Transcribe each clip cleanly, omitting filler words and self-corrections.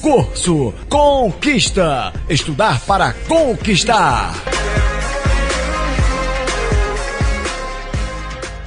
Curso Conquista. Estudar para conquistar.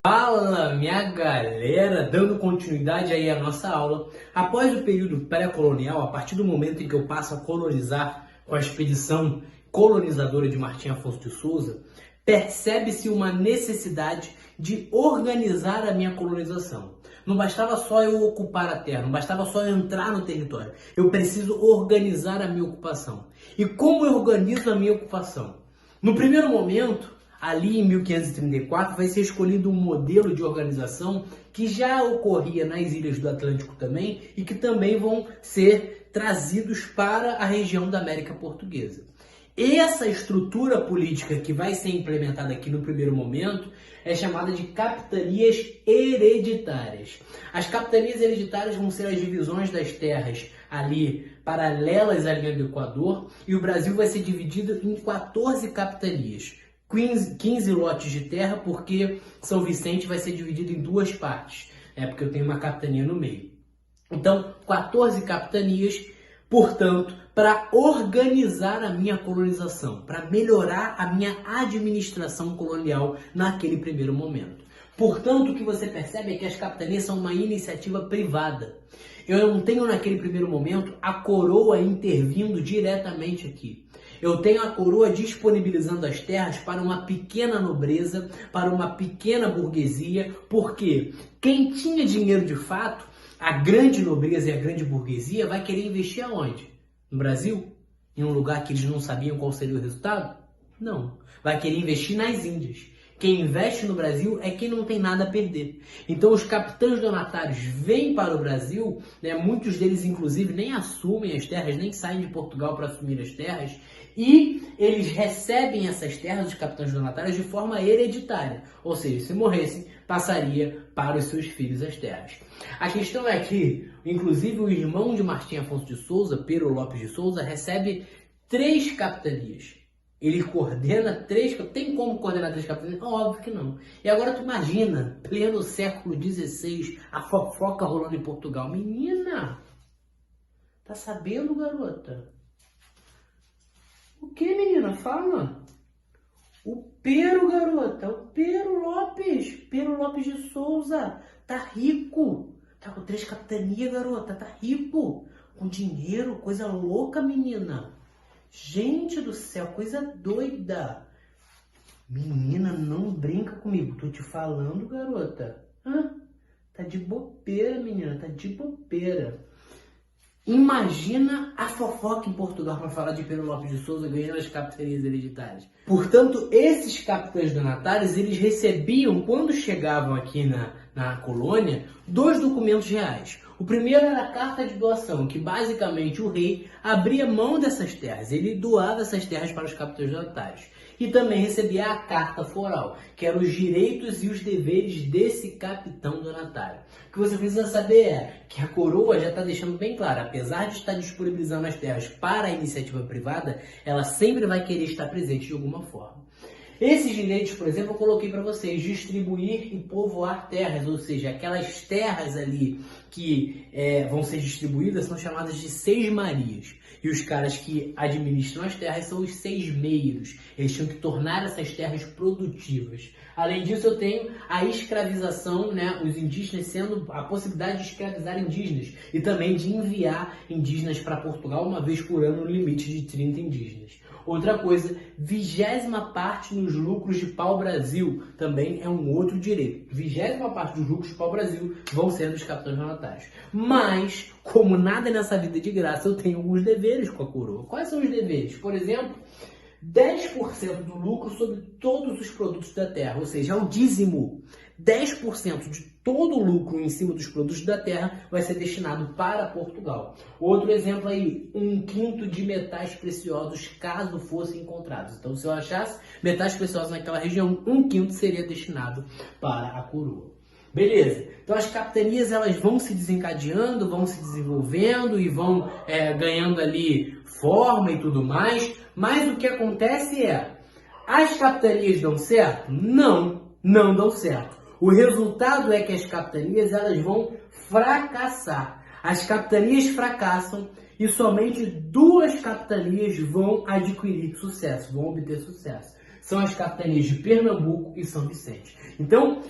Fala, minha galera, dando continuidade aí à nossa aula. Após o período pré-colonial, a partir do momento em que eu passo a colonizar com a expedição colonizadora de Martim Afonso de Souza, percebe-se uma necessidade de organizar a minha colonização. Não bastava só eu ocupar a terra, não bastava só eu entrar no território. Eu preciso organizar a minha ocupação. E como eu organizo a minha ocupação? No primeiro momento, ali em 1534, vai ser escolhido um modelo de organização que já ocorria nas ilhas do Atlântico também e que também vão ser trazidos para a região da América Portuguesa. Essa estrutura política que vai ser implementada aqui no primeiro momento é chamada de capitanias hereditárias. As capitanias hereditárias vão ser as divisões das terras ali paralelas à linha do Equador, e o Brasil vai ser dividido em 14 capitanias. 15 lotes de terra, porque São Vicente vai ser dividido em duas partes, porque eu tenho uma capitania no meio. Então, 14 capitanias, portanto, para organizar a minha colonização, para melhorar a minha administração colonial naquele primeiro momento. Portanto, o que você percebe é que as capitanias são uma iniciativa privada. Eu não tenho naquele primeiro momento a coroa intervindo diretamente aqui. Eu tenho a coroa disponibilizando as terras para uma pequena nobreza, para uma pequena burguesia, porque quem tinha dinheiro de fato, a grande nobreza e a grande burguesia, vai querer investir aonde? No Brasil? Em um lugar que eles não sabiam qual seria o resultado? Não. Vai querer investir nas Índias. Quem investe no Brasil é quem não tem nada a perder. Então os capitães donatários vêm para o Brasil, muitos deles inclusive nem assumem as terras, nem saem de Portugal para assumir as terras, e eles recebem essas terras, os capitães donatários, de forma hereditária. Ou seja, se morressem, passaria para os seus filhos as terras. A questão é que, inclusive, o irmão de Martim Afonso de Souza, Pero Lopes de Souza, recebe 3 capitanias. Ele coordena 3... Tem como coordenar 3 capitanias? Óbvio que não. E agora tu imagina, pleno século XVI, a fofoca rolando em Portugal. Menina! Tá sabendo, garota? O que, menina? Fala! O Pero, garota! O Pero Lopes de Souza! Tá rico! Tá com 3 capitanias, garota! Tá rico! Com dinheiro, coisa louca, menina! Gente do céu, coisa doida! Menina, não brinca comigo, tô te falando, garota. Tá de bobeira, menina, tá de bobeira. Imagina a fofoca em Portugal para falar de Pero Lopes de Souza ganhando as capitanias hereditárias. Portanto, esses capitães donatários, eles recebiam, quando chegavam aqui na colônia, 2 documentos reais. O primeiro era a carta de doação, que basicamente o rei abria mão dessas terras, ele doava essas terras para os capitães donatários. E também recebia a carta foral, que eram os direitos e os deveres desse capitão donatário. O que você precisa saber é que a coroa já está deixando bem claro, apesar de estar disponibilizando as terras para a iniciativa privada, ela sempre vai querer estar presente de alguma forma. Esses direitos, por exemplo, eu coloquei para vocês, distribuir e povoar terras, ou seja, aquelas terras ali que vão ser distribuídas são chamadas de seis-marias. E os caras que administram as terras são os seis-meiros. Eles tinham que tornar essas terras produtivas. Além disso, eu tenho a escravização, os indígenas tendo a possibilidade de escravizar indígenas e também de enviar indígenas para Portugal uma vez por ano no limite de 30 indígenas. Outra coisa, 20ª parte nos lucros de pau-brasil também é um outro direito. 20ª parte dos lucros de pau-brasil vão ser dos capitães donatários. Mas, como nada nessa vida é de graça, eu tenho alguns deveres com a coroa. Quais são os deveres? Por exemplo, 10% do lucro sobre todos os produtos da terra, ou seja, o dízimo. 10% de todo o lucro em cima dos produtos da terra vai ser destinado para Portugal. Outro exemplo aí, 1/5 de metais preciosos, caso fossem encontrados. Então, se eu achasse metais preciosos naquela região, 1/5 seria destinado para a coroa. Beleza, então as capitanias elas vão se desencadeando, vão se desenvolvendo e vão ganhando ali forma e tudo mais, mas o que acontece as capitanias dão certo? Não dão certo. O resultado é que as capitanias elas vão fracassar. As capitanias fracassam e somente 2 capitanias vão adquirir sucesso, vão obter sucesso. São as capitanias de Pernambuco e São Vicente. Então,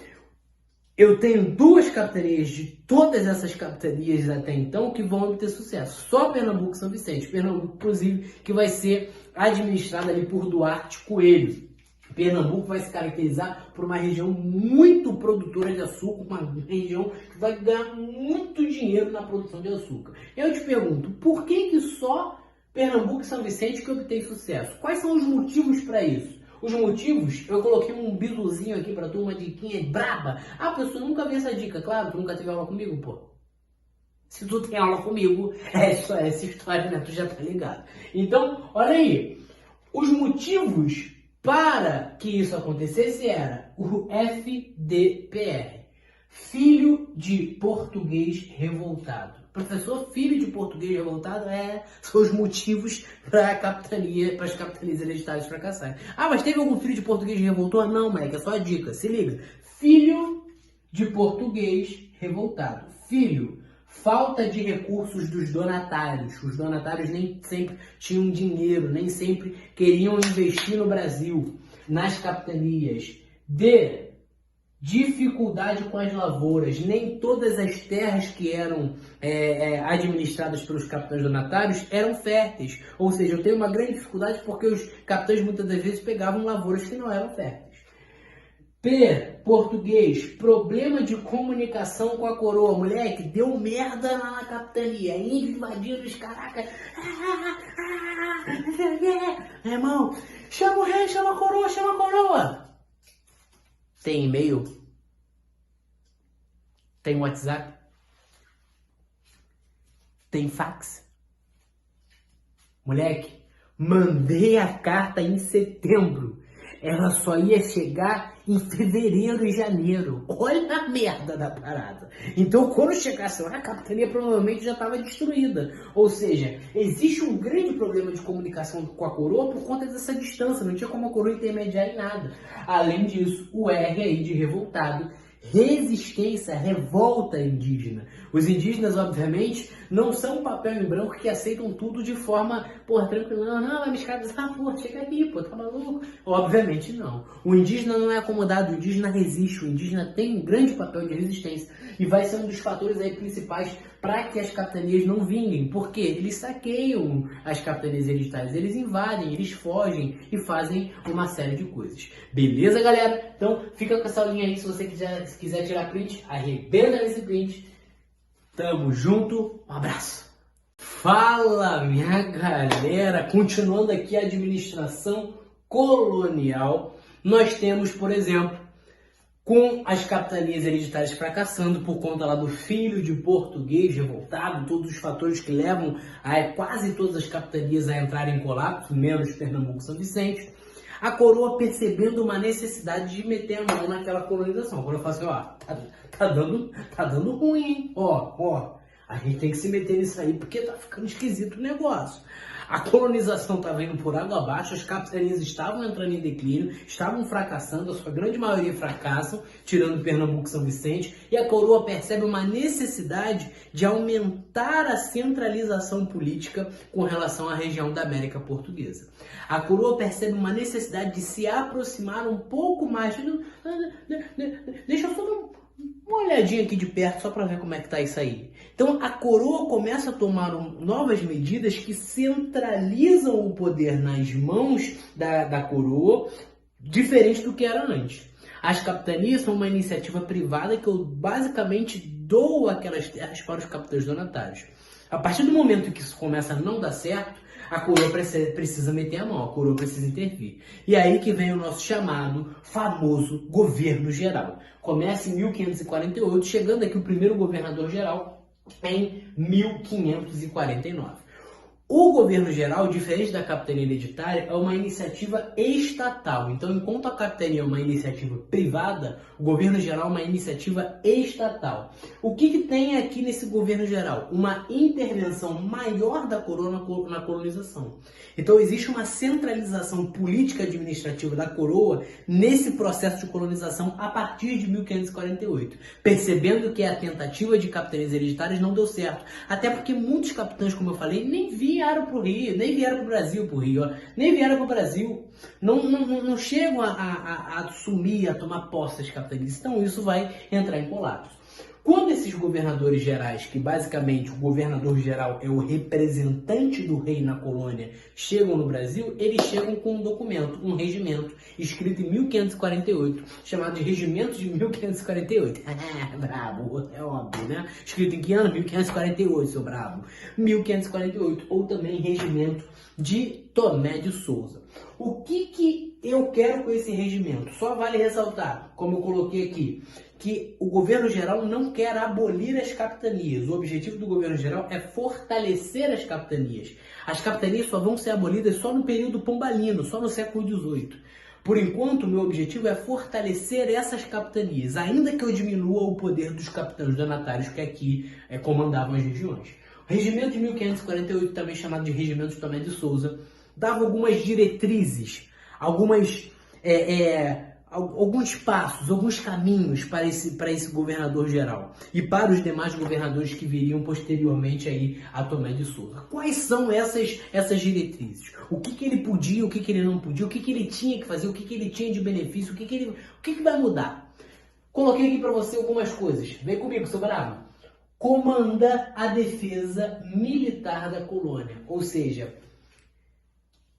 eu tenho 2 capitanias de todas essas capitanias até então que vão obter sucesso. Só Pernambuco e São Vicente. Pernambuco, inclusive, que vai ser administrada ali por Duarte Coelho. Pernambuco vai se caracterizar por uma região muito produtora de açúcar, uma região que vai ganhar muito dinheiro na produção de açúcar. Eu te pergunto, por que só Pernambuco e São Vicente que obtém sucesso? Quais são os motivos para isso? Os motivos, eu coloquei um bizuzinho aqui pra tu, uma diquinha braba. Ah, pessoal, nunca vi essa dica. Claro, tu nunca teve aula comigo, pô. Se tu tem aula comigo, é só essa história, né? Tu já tá ligado. Então, olha aí. Os motivos para que isso acontecesse era o FDPR. Filho de português revoltado. Professor, filho de português revoltado são os motivos para as capitanias hereditárias fracassarem. Ah, mas teve algum filho de português que revoltou? Não, moleque, é só a dica. Se liga. Filho de português revoltado. Filho, falta de recursos dos donatários. Os donatários nem sempre tinham dinheiro, nem sempre queriam investir no Brasil, nas capitanias. Dificuldade com as lavouras. Nem todas as terras que eram administradas pelos capitães donatários eram férteis. Ou seja, eu tenho uma grande dificuldade porque os capitães muitas das vezes pegavam lavouras que não eram férteis. Português, problema de comunicação com a coroa. Moleque, deu merda lá na capitania. Índios invadiram os caracas. Irmão, chama o rei, chama a coroa, chama a coroa. Tem e-mail? Tem WhatsApp? Tem fax? Moleque, mandei a carta em setembro. Ela só ia chegar em fevereiro e janeiro. Olha a merda da parada. Então, quando chegasse lá, a capitania provavelmente já estava destruída. Ou seja, existe um grande problema de comunicação com a coroa por conta dessa distância. Não tinha como a coroa intermediar em nada. Além disso, o R aí de revoltado. Resistência, revolta indígena. Os indígenas, obviamente, não são um papel em branco que aceitam tudo de forma, tranquila. Não, vai me escravizar, chega aqui, tá maluco? Obviamente não. O indígena não é acomodado, o indígena resiste, o indígena tem um grande papel de resistência e vai ser um dos fatores aí principais para que as capitanias não vinguem. Por quê? Eles saqueiam as capitanias hereditárias, eles invadem, eles fogem e fazem uma série de coisas. Beleza, galera? Então, fica com essa linha aí, se você quiser tirar print, arrebenta nesse print. Tamo junto, um abraço. Fala, minha galera! Continuando aqui a administração colonial, nós temos, por exemplo, com as capitanias hereditárias fracassando por conta lá do filho de português revoltado, todos os fatores que levam a quase todas as capitanias a entrarem em colapso, menos Pernambuco e São Vicente, a coroa percebendo uma necessidade de meter a mão naquela colonização. Quando eu falo assim, tá dando ruim, hein? A gente tem que se meter nisso aí porque tá ficando esquisito o negócio. A colonização estava indo por água abaixo, as capitanias estavam entrando em declínio, estavam fracassando, a sua grande maioria fracassam, tirando Pernambuco e São Vicente, e a coroa percebe uma necessidade de aumentar a centralização política com relação à região da América Portuguesa. A coroa percebe uma necessidade de se aproximar um pouco mais. Deixa eu só dar uma olhadinha aqui de perto só para ver como é que tá isso aí. Então a coroa começa a tomar novas medidas que centralizam o poder nas mãos da coroa, diferente do que era antes. As capitanias são uma iniciativa privada que eu basicamente dou aquelas terras para os capitães donatários. A partir do momento que isso começa a não dar certo, a coroa precisa meter a mão, a coroa precisa intervir. E aí que vem o nosso chamado famoso governo geral. Começa em 1548, chegando aqui o primeiro governador geral em 1549. O governo geral, diferente da capitania hereditária, é uma iniciativa estatal. Então, enquanto a capitania é uma iniciativa privada, o governo geral é uma iniciativa estatal. O que tem aqui nesse governo geral? Uma intervenção maior da coroa na colonização. Então, existe uma centralização política administrativa da coroa nesse processo de colonização a partir de 1548, percebendo que a tentativa de capitanias hereditárias não deu certo. Até porque muitos capitães, como eu falei, nem vieram para o Rio, nem vieram para o Brasil, nem vieram para o Brasil. Não chegam a assumir, a tomar posse das capitanias. Então isso vai entrar em colapso. Quando esses governadores gerais, que basicamente o governador geral é o representante do rei na colônia, chegam no Brasil, eles chegam com um documento, um regimento, escrito em 1548, chamado de Regimento de 1548. Brabo, é óbvio, né? Escrito em que ano? 1548, seu brabo. 1548, ou também Regimento de Tomé de Souza. O que eu quero com esse regimento? Só vale ressaltar, como eu coloquei aqui, que o governo geral não quer abolir as capitanias. O objetivo do governo geral é fortalecer as capitanias. As capitanias só vão ser abolidas só no período pombalino, só no século XVIII. Por enquanto, o meu objetivo é fortalecer essas capitanias, ainda que eu diminua o poder dos capitães donatários que aqui comandavam as regiões. O regimento de 1548, também chamado de Regimento de Tomé de Souza, dava algumas diretrizes, alguns passos, alguns caminhos para esse governador geral e para os demais governadores que viriam posteriormente aí a Tomé de Souza. Quais são essas diretrizes? O que ele podia, o que ele não podia, o que ele tinha que fazer, o que ele tinha de benefício, o que vai mudar? Coloquei aqui para você algumas coisas. Vem comigo, seu bravo. Comanda a defesa militar da colônia, ou seja,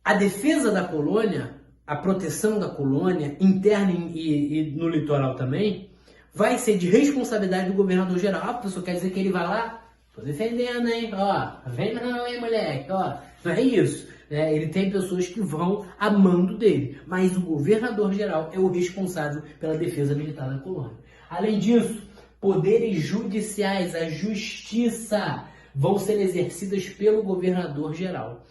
a defesa da colônia, a proteção da colônia, interna e no litoral também, vai ser de responsabilidade do governador geral. Ah, professor, quer dizer que ele vai lá? Tô defendendo, hein? Ó, vem não, hein, moleque? Ó, não é isso. Ele tem pessoas que vão a mando dele, mas o governador geral é o responsável pela defesa militar da colônia. Além disso, poderes judiciais, a justiça, vão ser exercidas pelo governador geral.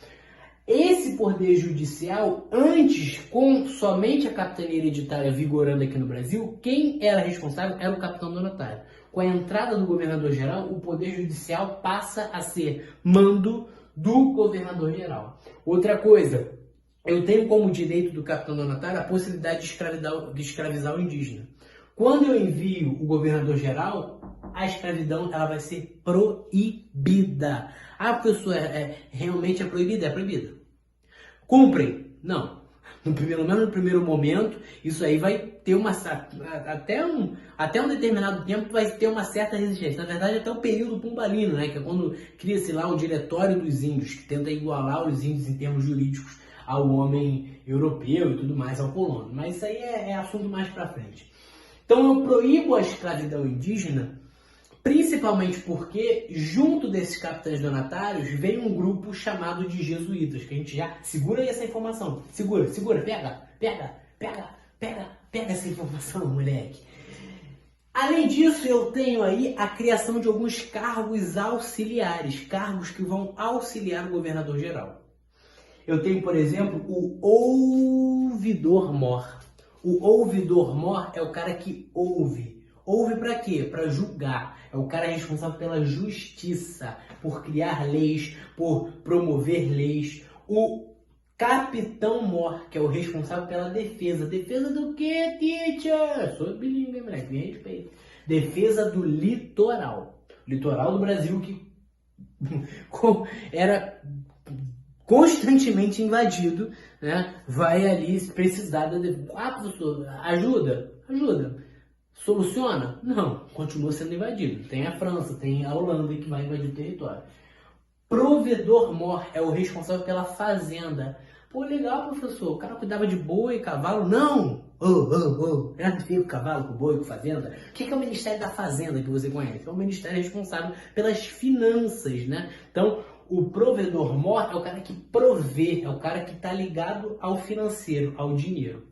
Esse poder judicial, antes, com somente a capitania hereditária vigorando aqui no Brasil, quem era responsável era o capitão donatário. Com a entrada do governador geral, o poder judicial passa a ser mando do governador geral. Outra coisa, eu tenho como direito do capitão donatário a possibilidade de escravizar o indígena. Quando eu envio o governador geral, a escravidão ela vai ser proibida. Ah, professor, realmente é proibida? É proibida. Cumprem? Não. Pelo menos no primeiro momento, isso aí vai ter até um determinado tempo vai ter uma certa resistência. Na verdade, até o período pombalino, né, que é quando cria-se lá o Diretório dos Índios, que tenta igualar os índios em termos jurídicos ao homem europeu e tudo mais, ao colono. Mas isso aí é assunto mais para frente. Então eu proíbo a escravidão indígena, principalmente porque, junto desses capitães donatários, vem um grupo chamado de jesuítas, que a gente já... Segura aí essa informação. Segura, pega essa informação, moleque. Além disso, eu tenho aí a criação de alguns cargos auxiliares, cargos que vão auxiliar o governador geral. Eu tenho, por exemplo, o ouvidor-mor. O ouvidor-mor é o cara que ouve. Ouve para quê? Para julgar. É o cara responsável pela justiça, por criar leis, por promover leis. O capitão-mor, que é o responsável pela defesa. Defesa do quê, teacher? Sou bilíngue, moleque, me respeita. Defesa do litoral. Litoral do Brasil que era constantemente invadido, né? Vai ali precisar da... Ah, professor, ajuda? Ajuda. Soluciona? Não, continua sendo invadido. Tem a França, tem a Holanda que vai invadir o território. Provedor-mor é o responsável pela fazenda. Pô, legal, professor, o cara cuidava de boi e cavalo? Não! Nada a ver com cavalo, com boi, com fazenda. O que é o Ministério da Fazenda que você conhece? É o Ministério responsável pelas finanças, né? Então, o provedor-mor é o cara que provê, é o cara que está ligado ao financeiro, ao dinheiro.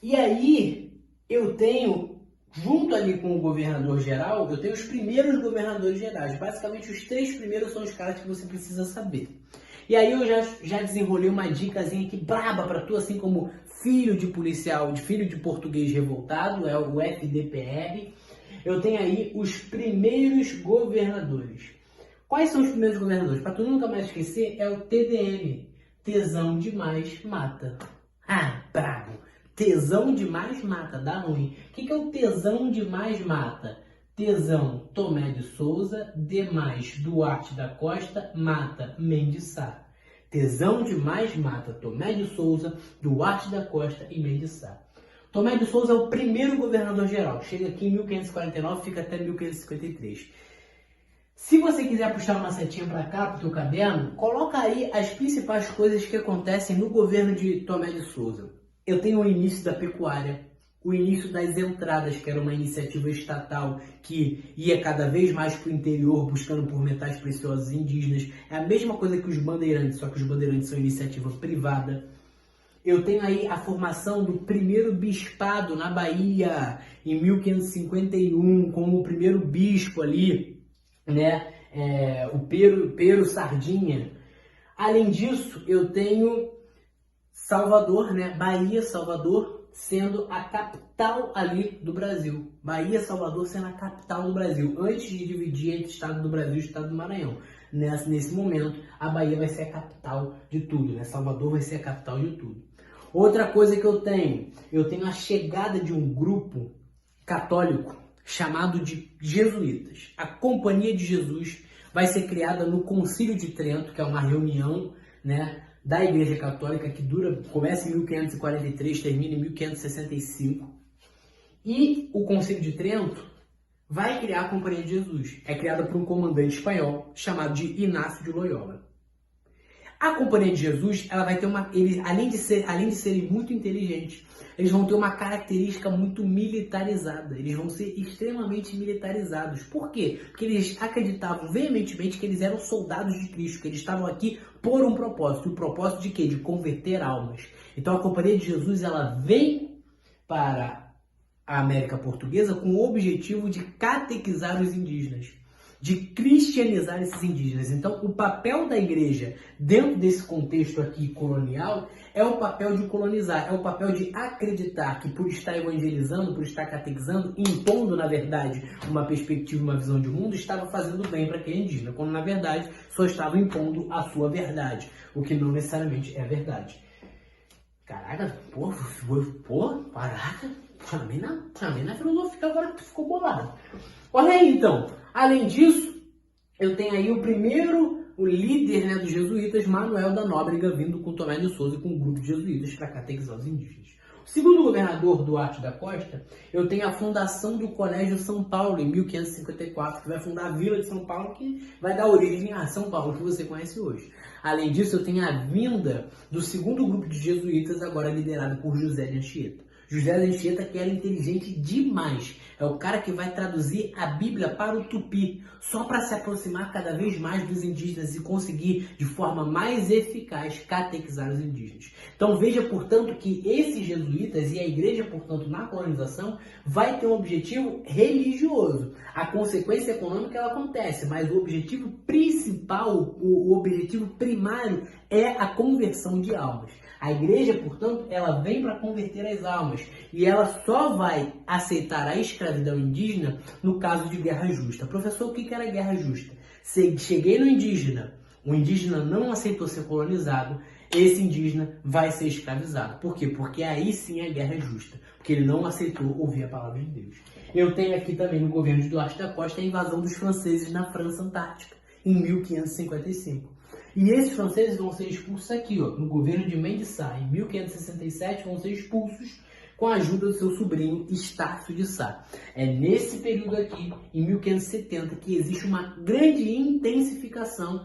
E aí, eu tenho Junto ali com o governador geral, eu tenho os primeiros governadores gerais. Basicamente, os 3 primeiros são os caras que você precisa saber. E aí eu já desenrolei uma dicasinha aqui braba para tu, assim como filho de policial, filho de português revoltado, é o FDPR. Eu tenho aí os primeiros governadores. Quais são os primeiros governadores? Para tu nunca mais esquecer, é o TDM. Tesão demais mata. Ah, brabo. Tesão demais mata, dá ruim. O que é o tesão demais mata? Tesão, Tomé de Souza, demais, Duarte da Costa, mata, Mendes Sá. Tesão demais mata, Tomé de Souza, Duarte da Costa e Mendes Sá. Tomé de Souza é o primeiro governador geral. Chega aqui em 1549, fica até 1553. Se você quiser puxar uma setinha para cá, para o teu caderno, coloca aí as principais coisas que acontecem no governo de Tomé de Souza. Eu tenho o início da pecuária, o início das entradas, que era uma iniciativa estatal que ia cada vez mais para o interior, buscando por metais preciosos indígenas. É a mesma coisa que os bandeirantes, só que os bandeirantes são iniciativa privada. Eu tenho aí a formação do primeiro bispado na Bahia, em 1551, como o primeiro bispo ali, né? O Pero Sardinha. Além disso, eu tenho Salvador, né? Bahia, Salvador, sendo a capital ali do Brasil. Bahia, Salvador sendo a capital do Brasil, antes de dividir entre o estado do Brasil e o estado do Maranhão. Nesse momento, a Bahia vai ser a capital de tudo, né? Salvador vai ser a capital de tudo. Outra coisa que eu tenho a chegada de um grupo católico chamado de jesuítas. A Companhia de Jesus vai ser criada no Concílio de Trento, que é uma reunião, né, da Igreja Católica que começa em 1543, termina em 1565. E o Concílio de Trento vai criar a Companhia de Jesus. É criada por um comandante espanhol chamado de Inácio de Loyola. A Companhia de Jesus, ela vai ter além de serem muito inteligentes, eles vão ter uma característica muito militarizada. Eles vão ser extremamente militarizados. Por quê? Porque eles acreditavam veementemente que eles eram soldados de Cristo, que eles estavam aqui por um propósito. O propósito de quê? De converter almas. Então a Companhia de Jesus, ela vem para a América Portuguesa com o objetivo de catequizar os indígenas, de cristianizar esses indígenas. Então, o papel da igreja, dentro desse contexto aqui colonial, é o papel de colonizar, é o papel de acreditar que por estar evangelizando, por estar catequizando, impondo, na verdade, uma perspectiva, uma visão de mundo, estava fazendo bem para aquele indígena, quando, na verdade, só estava impondo a sua verdade, o que não necessariamente é verdade. Caraca, caraca, chamei na filosofia agora que tu ficou bolado. Olha aí, então. Além disso, eu tenho aí o líder, né, dos jesuítas, Manuel da Nóbrega, vindo com Tomé de Souza e com um grupo de jesuítas para catequizar os indígenas. O segundo governador, Duarte da Costa, eu tenho a fundação do Colégio São Paulo, em 1554, que vai fundar a Vila de São Paulo, que vai dar origem a São Paulo, que você conhece hoje. Além disso, eu tenho a vinda do segundo grupo de jesuítas, agora liderado por José de Anchieta. José de Anchieta, que era inteligente demais. É o cara que vai traduzir a Bíblia para o tupi, só para se aproximar cada vez mais dos indígenas e conseguir, de forma mais eficaz, catequizar os indígenas. Então veja, portanto, que esses jesuítas e a igreja, portanto, na colonização, vai ter um objetivo religioso. A consequência econômica, ela acontece, mas o objetivo principal, o objetivo primário é a conversão de almas. A igreja, portanto, ela vem para converter as almas e ela só vai aceitar a escravidão indígena no caso de guerra justa. Professor, o que era guerra justa? Cheguei no indígena, o indígena não aceitou ser colonizado, esse indígena vai ser escravizado. Por quê? Porque aí sim a guerra é justa, porque ele não aceitou ouvir a palavra de Deus. Eu tenho aqui também no governo de Duarte da Costa a invasão dos franceses na França Antártica, em 1555. E esses franceses vão ser expulsos aqui, ó, no governo de Mendes Sá. Em 1567 vão ser expulsos com a ajuda do seu sobrinho Estácio de Sá. É nesse período aqui, em 1570, que existe uma grande intensificação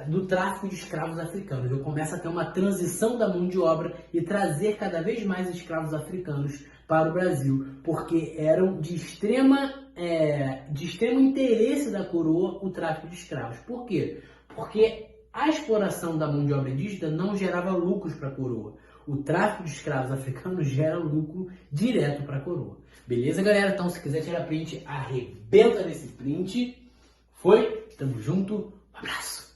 do tráfico de escravos africanos. Ele começa a ter uma transição da mão de obra e trazer cada vez mais escravos africanos para o Brasil, porque eram de extremo interesse da coroa o tráfico de escravos. Por quê? Porque a exploração da mão de obra indígena não gerava lucros para a coroa. o tráfico de escravos africanos gera lucro direto para a coroa. Beleza, galera? Então, se quiser tirar print, arrebenta nesse print. Foi? Tamo junto. Um abraço.